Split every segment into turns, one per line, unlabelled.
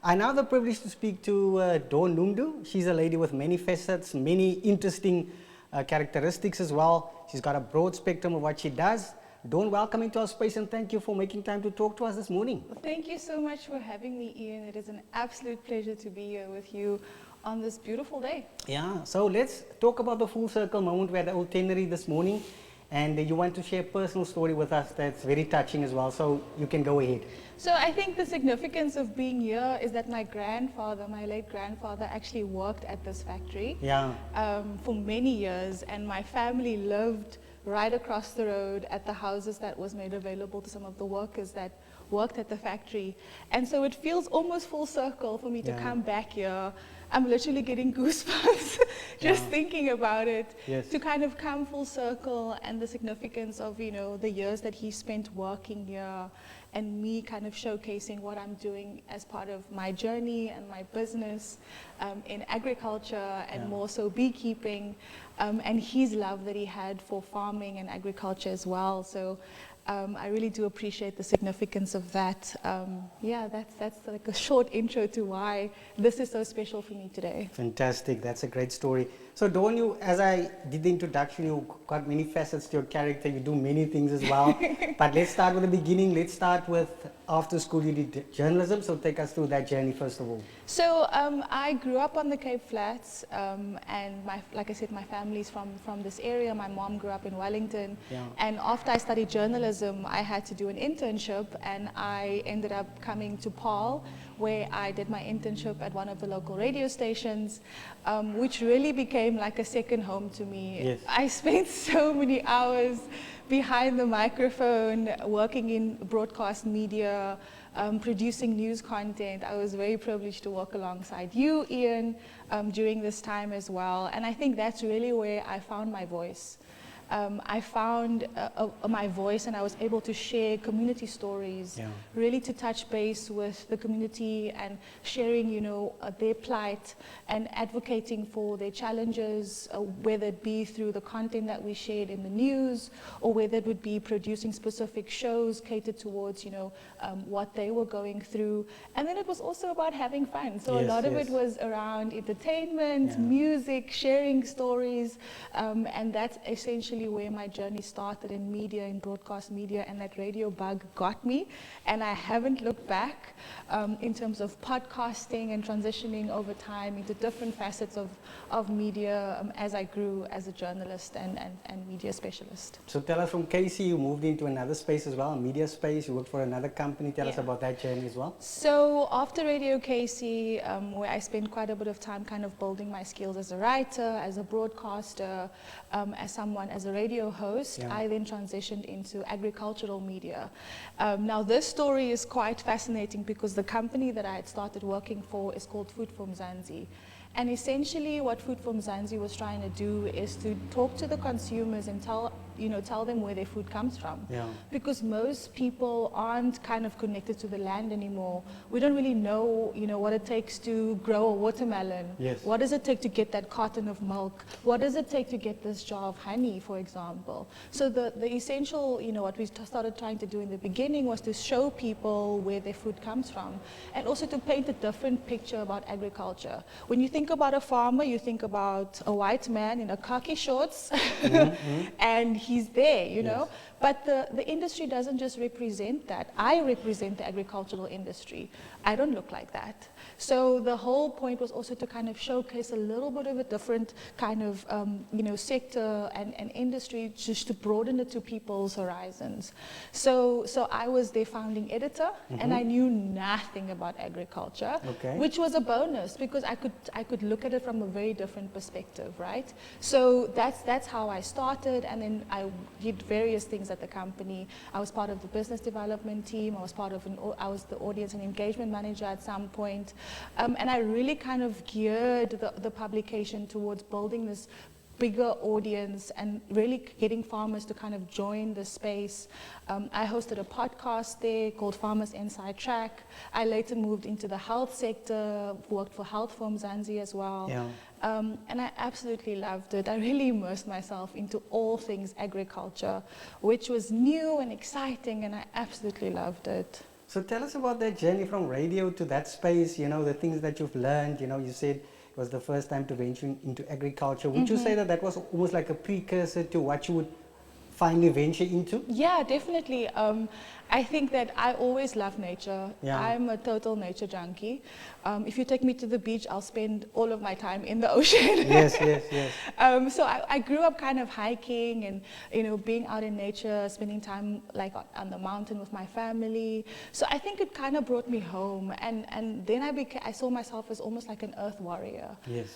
I now have the privilege to speak to Dawn Noemdoe. She's a lady with many facets, many interesting characteristics as well. She's got a broad spectrum of what she does. Dawn, welcome into our space and thank you for making time to talk to us this morning.
Well, thank you so much for having me, Ian. It is an absolute pleasure to be here with you on this beautiful day.
Yeah, so let's talk about the full circle moment. We had the Old Tannery this morning, and you want to share a personal story with us that's very touching as well, so you can go ahead.
So I think the significance of being here is that my grandfather, my late grandfather, actually worked at this factory for many years, and my family lived right across the road at the houses that was made available to some of the workers that worked at the factory. And so it feels almost full circle for me to come back here. I'm literally getting goosebumps just thinking about it, to kind of come full circle, and the significance of, you know, the years that he spent working here, and me kind of showcasing what I'm doing as part of my journey and my business in agriculture, and more so beekeeping, and his love that he had for farming and agriculture as well. So I really do appreciate the significance of that. That's like a short intro to why this is so special for me today.
Fantastic, that's a great story. So Dawn, you, as I did the introduction, you got many facets to your character, you do many things as well. But let's start with the beginning. Let's start with after school you did journalism, so take us through that journey first of all.
So I grew up on the Cape Flats, and like I said, my family's from this area. My mom grew up in Wellington, and after I studied journalism, I had to do an internship, and I ended up coming to Paarl, where I did my internship at one of the local radio stations, which really became like a second home to me. I spent so many hours behind the microphone, working in broadcast media, producing news content. I was very privileged to work alongside you, Ian, during this time as well. And I think that's really where I found my voice. I found my voice, and I was able to share community stories, really to touch base with the community and sharing, you know, their plight and advocating for their challenges, whether it be through the content that we shared in the news, or whether it would be producing specific shows catered towards, you know, what they were going through. And then it was also about having fun. So a lot of it was around entertainment, music, sharing stories, and that's essentially where my journey started in media, in broadcast media, and that radio bug got me. And I haven't looked back in terms of podcasting and transitioning over time into different facets of media as I grew as a journalist and media specialist.
So tell us, from KC, you moved into another space as well, a media space. You worked for another company. Tell us about that journey as well.
So after Radio KC, where I spent quite a bit of time kind of building my skills as a writer, as a broadcaster, as a radio host, I then transitioned into agricultural media. Now this story is quite fascinating because the company that I had started working for is called Food for Mzansi. And essentially what Food for Mzansi was trying to do is to talk to the consumers and tell them where their food comes from. Because most people aren't kind of connected to the land anymore. We don't really know, what it takes to grow a watermelon. What does it take to get that carton of milk? What does it take to get this jar of honey, for example? So the essential, what we started trying to do in the beginning was to show people where their food comes from, and also to paint a different picture about agriculture. When you think about a farmer, you think about a white man in a khaki shorts, and he's there, you know. But the industry doesn't just represent that. I represent the agricultural industry. I don't look like that. So the whole point was also to kind of showcase a little bit of a different kind of, sector and industry, just to broaden it to people's horizons. So I was their founding editor, and I knew nothing about agriculture, which was a bonus because I could look at it from a very different perspective, right? So that's how I started, and then I did various things at the company. I was part of the business development team. I was the audience and engagement manager at some point. And I really kind of geared the publication towards building this bigger audience and really getting farmers to kind of join the space. I hosted a podcast there called Farmers Inside Track. I later moved into the health sector, worked for Health for Mzansi as well. And I absolutely loved it. I really immersed myself into all things agriculture, which was new and exciting, and I absolutely loved it.
So tell us about that journey from radio to that space, the things that you've learned. You said it was the first time to venture into agriculture. Would you say that that was almost like a precursor to what you would finally venture into?
Yeah, definitely. I think that I always love nature.
Yeah.
I'm a total nature junkie. If you take me to the beach, I'll spend all of my time in the ocean.
Yes, yes, yes.
So I grew up kind of hiking and, being out in nature, spending time like on the mountain with my family. So I think it kind of brought me home. And then I saw myself as almost like an earth warrior.
Yes.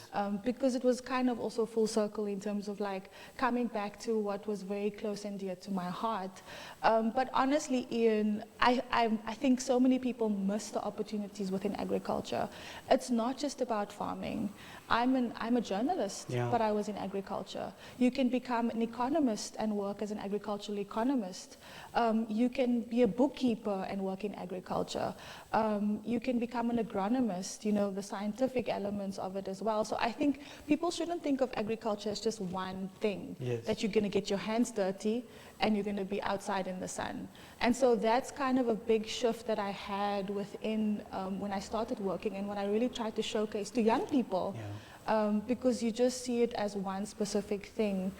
Because it was kind of also full circle in terms of like coming back to what was very close and dear to my heart. But honestly, Ian, I think so many people miss the opportunities within agriculture. It's not just about farming. I'm a journalist,
Yeah.
but I was in agriculture. You can become an economist and work as an agricultural economist. You can be a bookkeeper and work in agriculture. You can become an agronomist, the scientific elements of it as well. So I think people shouldn't think of agriculture as just one thing,
Yes.
that you're going to get your hands dirty and you're going to be outside in the sun. And so that's kind of a big shift that I had within when I started working and what I really tried to showcase to young people.
Yeah.
Because you just see it as one specific thing.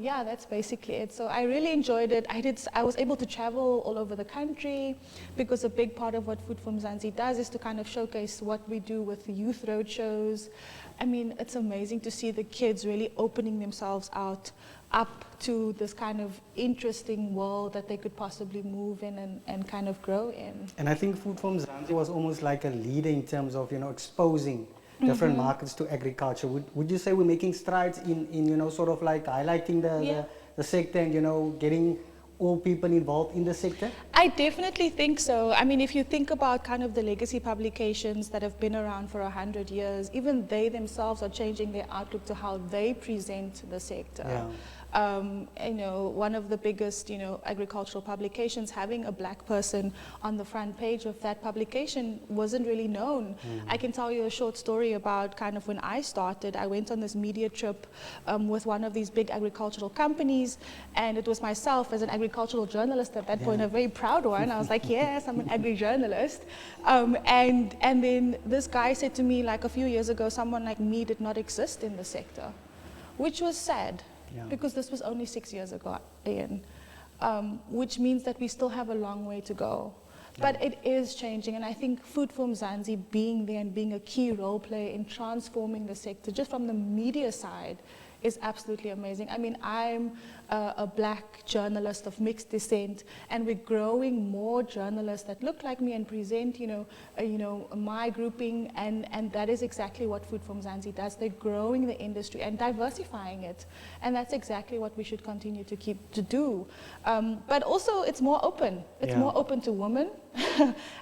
Yeah, that's basically it. So I really enjoyed it. I was able to travel all over the country because a big part of what Food from Mzansi does is to kind of showcase what we do with the youth road shows. I mean, it's amazing to see the kids really opening themselves out up to this kind of interesting world that they could possibly move in and kind of grow in.
And I think Food from Mzansi was almost like a leader in terms of, exposing different markets to agriculture. Would you say we're making strides in sort of like highlighting the sector and, getting all people involved in the sector?
I definitely think so. I mean, if you think about kind of the legacy publications that have been around for 100 years, even they themselves are changing their outlook to how they present the sector.
Yeah.
One of the biggest, agricultural publications, having a black person on the front page of that publication wasn't really known. I can tell you a short story about kind of when I started. I went on this media trip with one of these big agricultural companies, and it was myself as an agricultural journalist at that point, a very proud one. I was like, yes, I'm an agri-journalist. And then this guy said to me, like a few years ago, someone like me did not exist in the sector, which was sad.
Yeah.
Because this was only 6 years ago, Ian, which means that we still have a long way to go. But it is changing, and I think Food for Mzansi being there and being a key role player in transforming the sector, just from the media side, is absolutely amazing. I mean, I'm a black journalist of mixed descent, and we're growing more journalists that look like me and present, my grouping, and that is exactly what Food from Mzansi does. They're growing the industry and diversifying it, and that's exactly what we should continue to do. But also, it's more open. It's more open to women.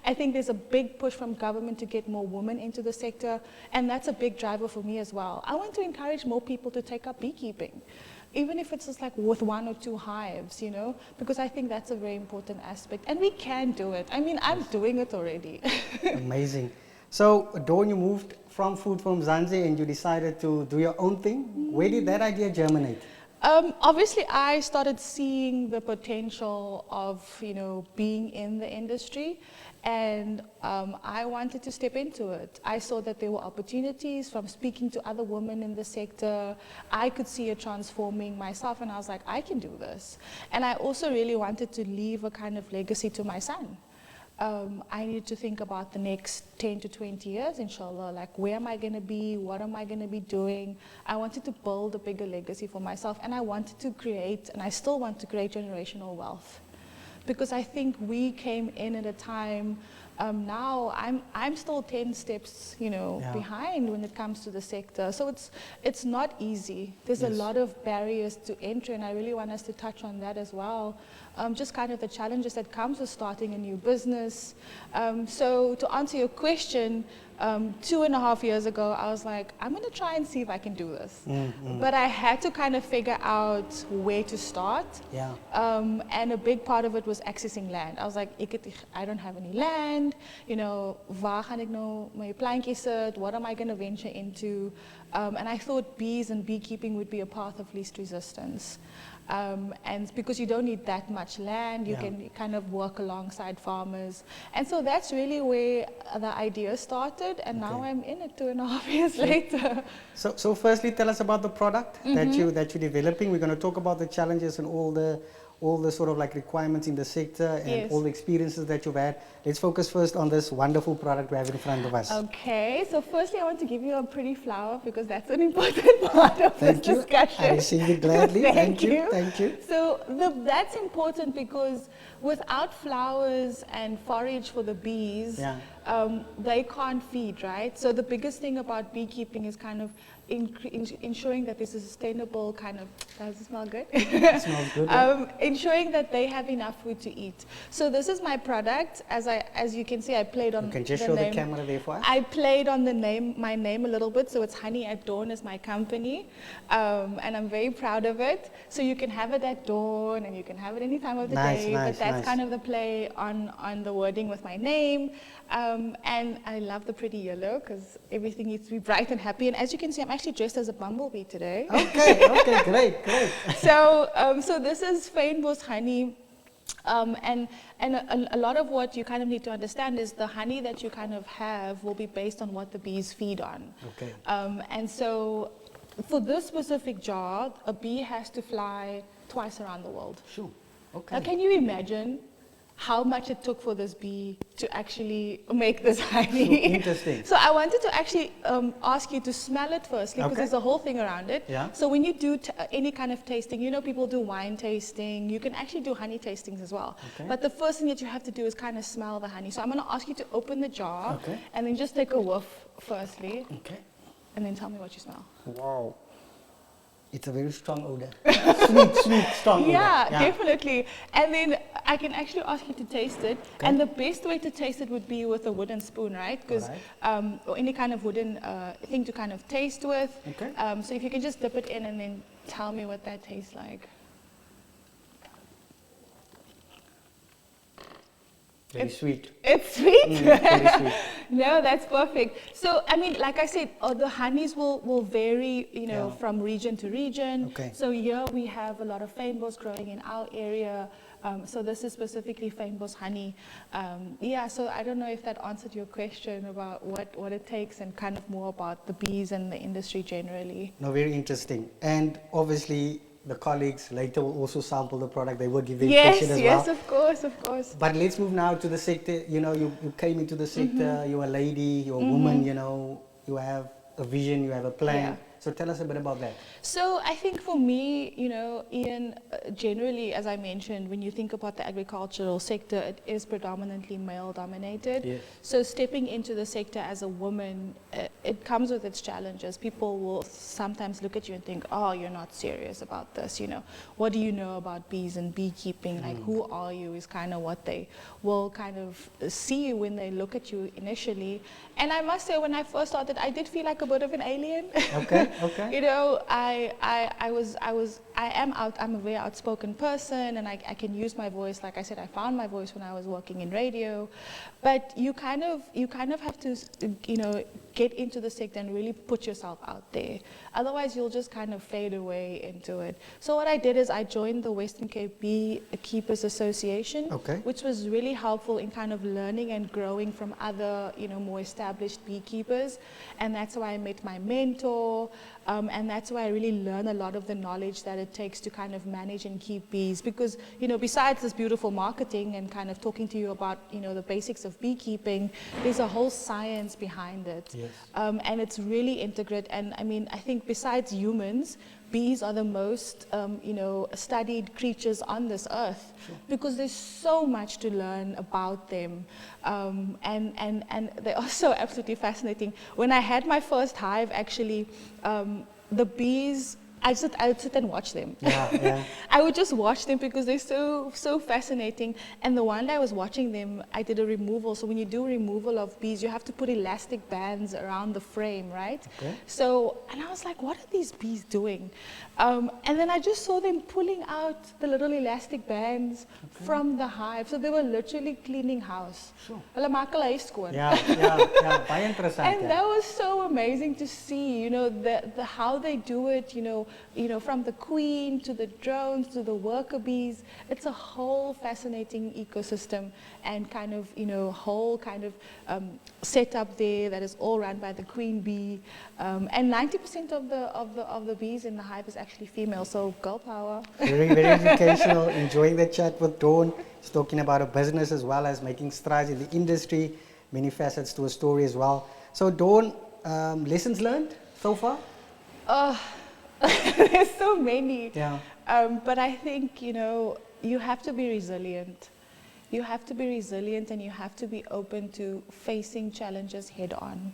I think there's a big push from government to get more women into the sector, and that's a big driver for me as well. I want to encourage more people to take up beekeeping, even if it's just like with 1 or 2 hives, because I think that's a very important aspect, and we can do it. I mean, I'm doing it already.
Amazing. So, Dawn, you moved from Food from Mzansi and you decided to do your own thing. Where did that idea germinate?
Obviously, I started seeing the potential of, being in the industry, and I wanted to step into it. I saw that there were opportunities from speaking to other women in the sector. I could see it transforming myself, and I was like, I can do this. And I also really wanted to leave a kind of legacy to my son. I needed to think about the next 10 to 20 years, inshallah, like where am I going to be, what am I going to be doing. I wanted to build a bigger legacy for myself, and I wanted to create, and I still want to create, generational wealth. Because I think we came in at a time, now I'm still 10 steps, behind when it comes to the sector. So it's not easy. There's a lot of barriers to entry, and I really want us to touch on that as well. Just kind of the challenges that comes with starting a new business. So to answer your question, 2.5 years ago, I was like, I'm going to try and see if I can do this. But I had to kind of figure out where to start.
Yeah.
And a big part of it was accessing land. I was like, I don't have any land. Waar gaan ek nou my plantjies sit? What am I going to venture into? And I thought bees and beekeeping would be a path of least resistance. And because you don't need that much land, you can kind of work alongside farmers. And so that's really where the idea started, and now I'm in it 2.5 years later.
So firstly, tell us about the product that you're developing. We're going to talk about the challenges and all the sort of like requirements in the sector and all the experiences that you've had. Let's focus first on this wonderful product we have in front of us.
Okay, so firstly I want to give you a pretty flower because that's an important part of this discussion.
I receive it gladly. Thank you. Thank you.
So that's important because without flowers and forage for the bees, they can't feed, right? So the biggest thing about beekeeping is kind of ensuring that this is sustainable kind of, does it smell good?
It smells good.
Ensuring that they have enough food to eat. So this is my product. As you can see, I played on.
You can just show the camera there for us.
I played on the name, my name a little bit. So it's Honey at Dawn is my company, and I'm very proud of it. So you can have it at dawn, and you can have it any time of the day. But that's kind of the play on the wording with my name. And I love the pretty yellow because everything needs to be bright and happy. And as you can see, I'm actually dressed as a bumblebee today.
Okay, great.
So this is fynbos honey. And a lot of what you kind of need to understand is the honey that you kind of have will be based on what the bees feed on.
Okay.
And so for this specific job, a bee has to fly twice around the world.
Sure. Okay.
Now, can you imagine how much it took for this bee to actually make this honey?
Sure. Interesting.
So I wanted to actually ask you to smell it firstly, because there's a whole thing around it.
Yeah.
So when you do any kind of tasting, you know, people do wine tasting. You can actually do honey tastings as well.
Okay.
But the first thing that you have to do is kind of smell the honey. So I'm going to ask you to open the jar and then just take a whiff firstly.
Okay.
And then tell me what you smell.
Wow. It's a very strong odor. sweet, strong odor.
Yeah, definitely. And then I can actually ask you to taste it. Okay. And the best way to taste it would be with a wooden spoon, right? Because or any kind of wooden thing to kind of taste with.
Okay.
So if you can just dip it in and then tell me what that tastes like.
Very sweet.
It's sweet?
Very sweet.
No, that's perfect. So, I mean, like I said, the honeys will vary, you know, from region to region.
Okay.
So here we have a lot of fynbos growing in our area. So this is specifically fynbos honey. So I don't know if that answered your question about what it takes and kind of more about the bees and the industry generally.
No, very interesting. And obviously, the colleagues later will also sample the product. They will give their impression as well.
Yes, of course.
But let's move now to the sector. You know, you came into the sector, you're a lady, you're a woman, you know, you have a vision, you have a plan.
Yeah.
So tell us a bit about that.
So I think for me, you know, Ian, generally, as I mentioned, when you think about the agricultural sector, it is predominantly male dominated.
Yes.
So stepping into the sector as a woman, it comes with its challenges. People will sometimes look at you and think, oh, you're not serious about this, you know. What do you know about bees and beekeeping? Like, who are you is kind of what they will kind of see when they look at you initially. And I must say, when I first started, I did feel like a bit of an alien.
Okay.
You know, I'm a very outspoken person, and I can use my voice. Like I said, I found my voice when I was working in radio. But you kind of have to, you know, get into the sector and really put yourself out there. Otherwise, you'll just kind of fade away into it. So what I did is I joined the Western Cape Beekeepers Association, which was really helpful in kind of learning and growing from other, you know, more established beekeepers. And that's why I met my mentor. And that's why I really learn a lot of the knowledge that it takes to kind of manage and keep bees. Because, you know, besides this beautiful marketing and kind of talking to you about, you know, the basics of beekeeping, there's a whole science behind it.
Yes.
And it's really intricate. And I mean, I think besides humans, bees are the most, you know, studied creatures on this earth, because there's so much to learn about them. And they are so absolutely fascinating. When I had my first hive, actually, the bees, I would sit and watch them. I would just watch them because they're so fascinating. And the one day I was watching them, I did a removal. So when you do removal of bees, you have to put elastic bands around the frame, right? So, and I was like, what are these bees doing? And then I just saw them pulling out the little elastic bands from the hive. So they were literally cleaning house. Hulle maak hulle huis skoon.
Baie interessant.
And that was so amazing to see, you know, the how they do it, you know, from the queen to the drones to the worker bees. It's a whole fascinating ecosystem and kind of, whole kind of setup there that is all run by the queen bee. And 90% of the bees in the hive is actually female, so girl power.
Very, very educational. Enjoying the chat with Dawn. She's talking about her business as well as making strides in the industry, many facets to her story as well. So Dawn, lessons learned so far?
There's so many.
Yeah.
But I think, you have to be resilient. You have to be resilient and you have to be open to facing challenges head on.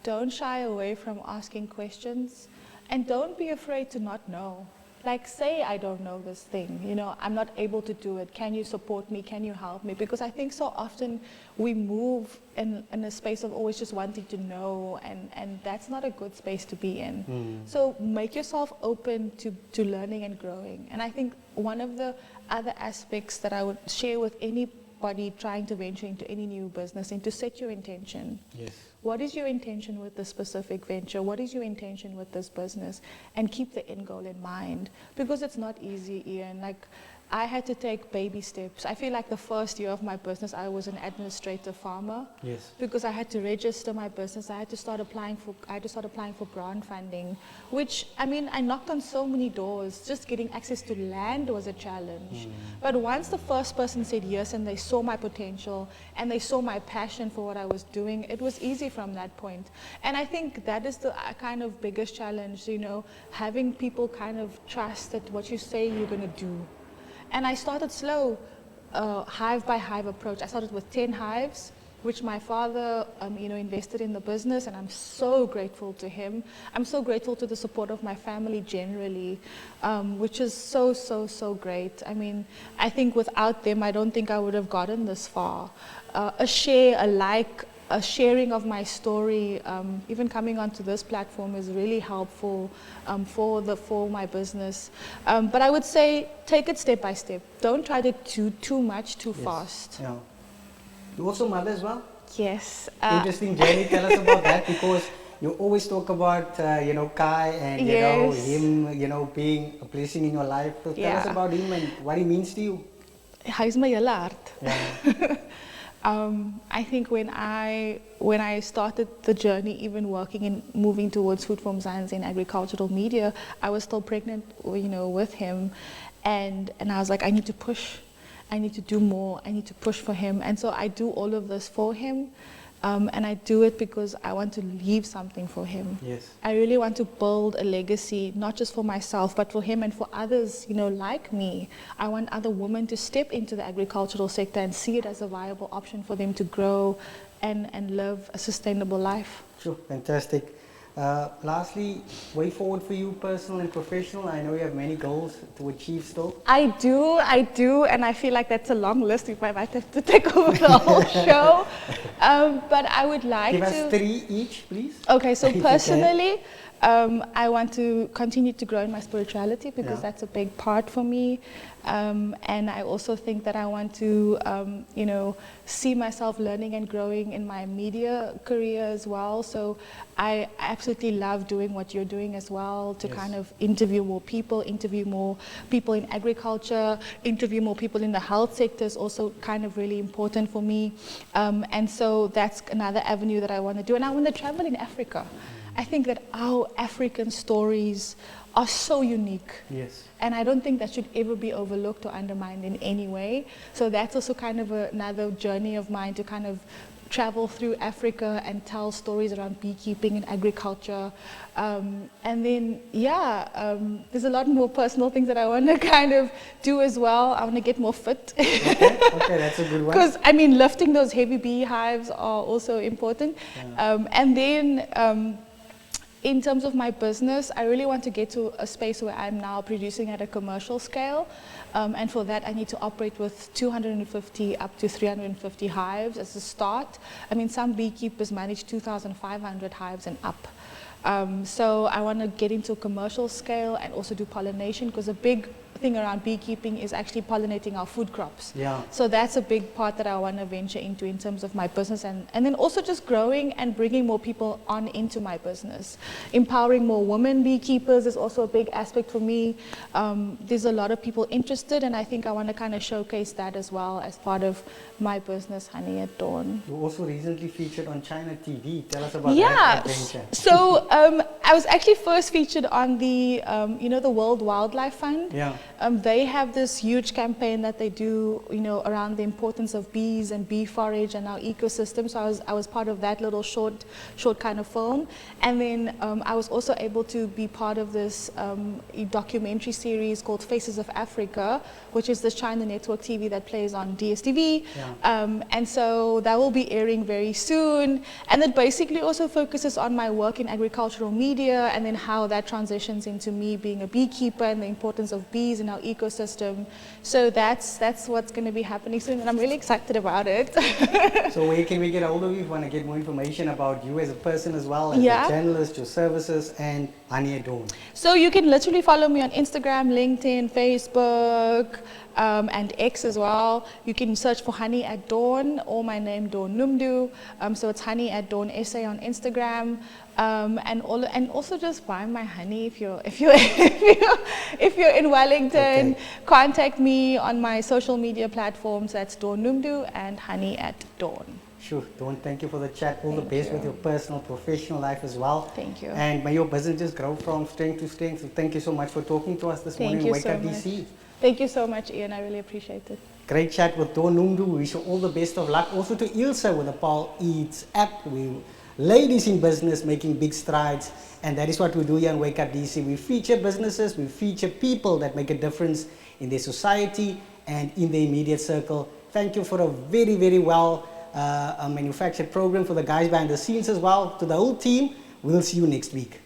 Don't shy away from asking questions and don't be afraid to not know. Like, say I don't know this thing, I'm not able to do it. Can you support me? Can you help me? Because I think so often we move in a space of always just wanting to know, and that's not a good space to be in. So make yourself open to learning and growing. And I think one of the other aspects that I would share with anybody trying to venture into any new business is to set your intention.
Yes.
What is your intention with this specific venture? What is your intention with this business? And keep the end goal in mind. Because it's not easy, Ian. Like, I had to take baby steps. I feel like the first year of my business, I was an administrative farmer.
Yes.
Because I had to register my business. I had to start applying for grant funding, which, I knocked on so many doors. Just getting access to land was a challenge. But once the first person said yes and they saw my potential and they saw my passion for what I was doing, it was easy from that point. And I think that is the kind of biggest challenge, having people kind of trust that what you say you're going to do. And I started slow, hive by hive approach. I started with 10 hives, which my father, invested in the business, and I'm so grateful to him. I'm so grateful to the support of my family generally, which is so, so, so great. I think without them, I don't think I would have gotten this far. A share, a like, a sharing of my story, even coming onto this platform is really helpful for my business. But I would say take it step by step. Don't try to do too much too fast.
Yeah. You also mother as well?
Yes.
Interesting journey. Tell us about that, because you always talk about Kai and
Yes.
him being a blessing in your life. So tell us about him and what he means to you.
Hy is my hele hart.
Yeah.
I think when I started the journey, even working and moving towards food form science and agricultural media, I was still pregnant, with him, and I was like, I need to push, I need to do more, I need to push for him, and so I do all of this for him. And I do it because I want to leave something for him.
Yes.
I really want to build a legacy, not just for myself, but for him and for others, like me. I want other women to step into the agricultural sector and see it as a viable option for them to grow and live a sustainable life.
Sure, fantastic. Lastly, way forward for you, personal and professional. I know you have many goals to achieve still.
I do, and I feel like that's a long list. If I might have to take over the whole show, but I would like to.
Give us 3 each, please.
Okay, so personally, I want to continue to grow in my spirituality because that's a big part for me. And I also think that I want to, see myself learning and growing in my media career as well. So I absolutely love doing what you're doing as well, to kind of interview more people in agriculture, interview more people in the health sector is also kind of really important for me. And so that's another avenue that I want to do. And I want to travel in Africa. I think that our African stories are so unique.
Yes.
And I don't think that should ever be overlooked or undermined in any way. So that's also kind of another journey of mine, to kind of travel through Africa and tell stories around beekeeping and agriculture. And then, there's a lot more personal things that I want to kind of do as well. I want to get more fit.
Okay, that's a good one.
Because, lifting those heavy beehives are also important.
Yeah.
And then, in terms of my business, I really want to get to a space where I'm now producing at a commercial scale. And for that, I need to operate with 250 up to 350 hives as a start. Some beekeepers manage 2,500 hives and up. So I want to get into commercial scale and also do pollination, because a big thing around beekeeping is actually pollinating our food crops.
Yeah.
So that's a big part that I want to venture into in terms of my business, and then also just growing and bringing more people on into my business. Empowering more women beekeepers is also a big aspect for me. There's a lot of people interested, and I think I want to kind of showcase that as well as part of my business, Honey at Dawn.
You also recently featured on China TV. Tell us about
Yeah,
that adventure.
so I was actually first featured on the, the World Wildlife Fund.
Yeah.
They have this huge campaign that they do, around the importance of bees and bee forage and our ecosystem. So I was part of that little short kind of film. And then I was also able to be part of this documentary series called Faces of Africa, which is this China Network TV that plays on DSTV.
Yeah.
And so that will be airing very soon. And it basically also focuses on my work in agricultural media and then how that transitions into me being a beekeeper and the importance of bees in our ecosystem. So that's what's going to be happening soon, and I'm really excited about it.
So where can we get hold of you if you want to get more information about you as a person as well as
Yeah.
a journalist, your services, and Honey at Dawn?
So you can literally follow me on Instagram, LinkedIn, Facebook, and X as well. You can search for Honey at Dawn or my name Dawn Numdu. So it's Honey at Dawn SA on Instagram, and also just buy my honey if you're in Wellington.
Okay.
Contact me on my social media platforms. That's Dawn Numdu and Honey at Dawn.
Sure, Dawn, thank you for the chat. All the
Thank
best
you.
with your personal, professional life as well.
Thank you.
And may your business just grow from strength to strength. So thank you so much for talking to us this
Thank
morning.
you
Wake
so
Up
much.
DC.
Thank you so much, Ian. I really appreciate it.
Great chat with Dawn Numdu. We wish you all the best of luck. Also to Ilse with the Paul Eats app. We ladies in business making big strides, and that is what we do here on Wake Up DC. We feature businesses, we feature people that make a difference in their society and in their immediate circle. Thank you for a very, very well manufactured program, for the guys behind the scenes as well. To the whole team, we'll see you next week.